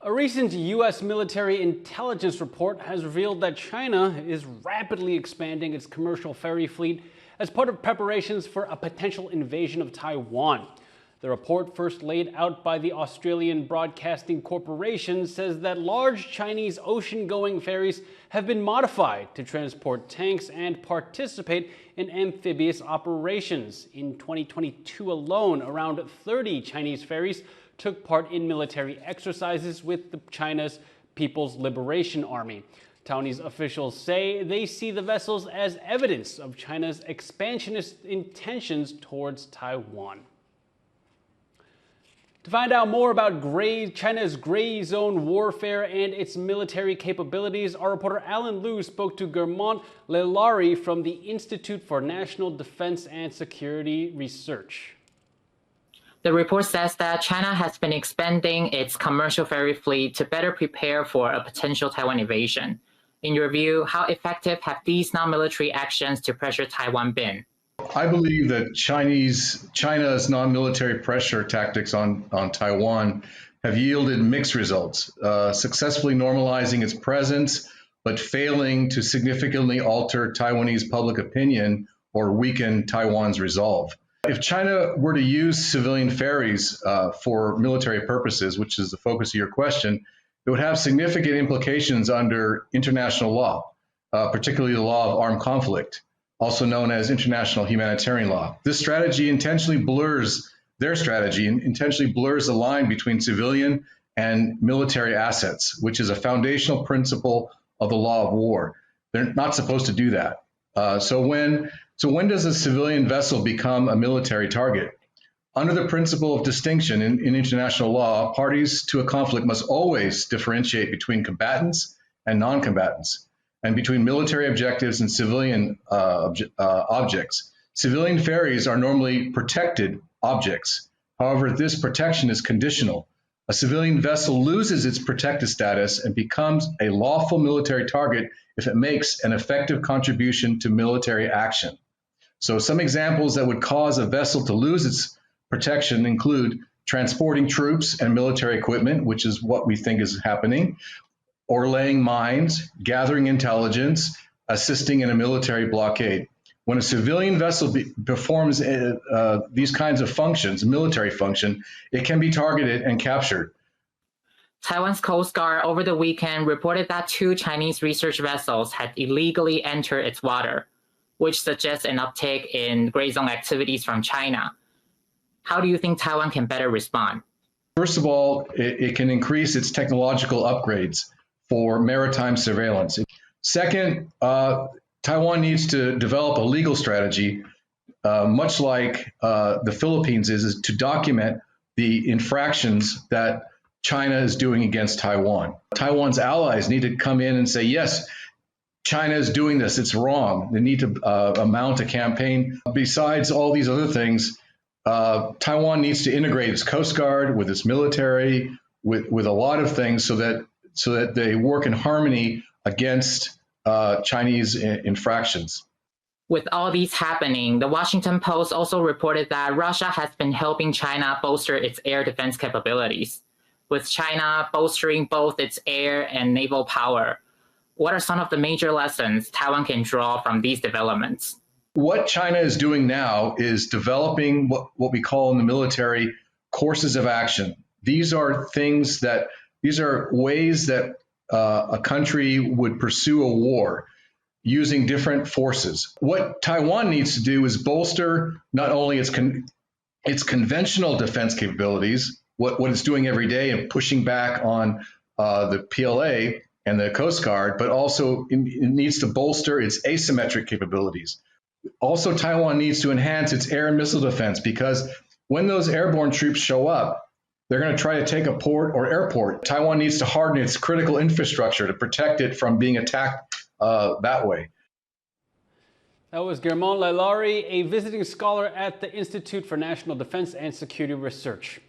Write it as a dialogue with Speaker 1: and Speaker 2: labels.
Speaker 1: A recent U.S. military intelligence report has revealed that China is rapidly expanding its commercial ferry fleet as part of preparations for a potential invasion of Taiwan. The report, first laid out by the Australian Broadcasting Corporation, says that large Chinese ocean-going ferries have been modified to transport tanks and participate in amphibious operations. In 2022 alone, around 30 Chinese ferries took part in military exercises with China's People's Liberation Army. Taiwanese officials say they see the vessels as evidence of China's expansionist intentions towards Taiwan. To find out more about China's gray zone warfare and its military capabilities, our reporter Alan Liu spoke to Guermantes Lailari from the Institute for National Defense and Security Research.
Speaker 2: The report says that China has been expanding its commercial ferry fleet to better prepare for a potential Taiwan invasion. In your view, how effective have these non-military actions to pressure Taiwan been?
Speaker 3: I believe that China's non-military pressure tactics on Taiwan have yielded mixed results, successfully normalizing its presence, but failing to significantly alter Taiwanese public opinion or weaken Taiwan's resolve. If China were to use civilian ferries for military purposes, which is the focus of your question, it would have significant implications under international law, particularly the law of armed conflict, also known as international humanitarian law. This strategy intentionally blurs the line between civilian and military assets, which is a foundational principle of the law of war. They're not supposed to do that. So when does a civilian vessel become a military target? Under the principle of distinction in international law, parties to a conflict must always differentiate between combatants and non-combatants, and between military objectives and civilian objects. Civilian ferries are normally protected objects. However, this protection is conditional. A civilian vessel loses its protected status and becomes a lawful military target if it makes an effective contribution to military action. So some examples that would cause a vessel to lose its protection include transporting troops and military equipment, which is what we think is happening, or laying mines, gathering intelligence, assisting in a military blockade. When a civilian vessel performs these kinds of functions, military function, it can be targeted and captured.
Speaker 2: Taiwan's Coast Guard over the weekend reported that 2 Chinese research vessels had illegally entered its water, which suggests an uptick in gray zone activities from China. How do you think Taiwan can better respond?
Speaker 3: First of all, it can increase its technological upgrades for maritime surveillance. Second, Taiwan needs to develop a legal strategy, much like the Philippines is to document the infractions that China is doing against Taiwan. Taiwan's allies need to come in and say, yes, China is doing this, it's wrong. They need to mount a campaign. Besides all these other things, Taiwan needs to integrate its Coast Guard with its military, with a lot of things so that they work in harmony against Chinese infractions.
Speaker 2: With all these happening, the Washington Post also reported that Russia has been helping China bolster its air defense capabilities, with China bolstering both its air and naval power. What are some of the major lessons Taiwan can draw from these developments?
Speaker 3: What China is doing now is developing what we call in the military courses of action. These are ways that a country would pursue a war using different forces. What Taiwan needs to do is bolster not only its conventional defense capabilities, what it's doing every day and pushing back on the PLA and the Coast Guard, but also it needs to bolster its asymmetric capabilities. Also, Taiwan needs to enhance its air and missile defense, because when those airborne troops show up, they're going to try to take a port or airport. Taiwan needs to harden its critical infrastructure to protect it from being attacked that way.
Speaker 1: That was Guermantes Lailari, a visiting scholar at the Institute for National Defense and Security Research.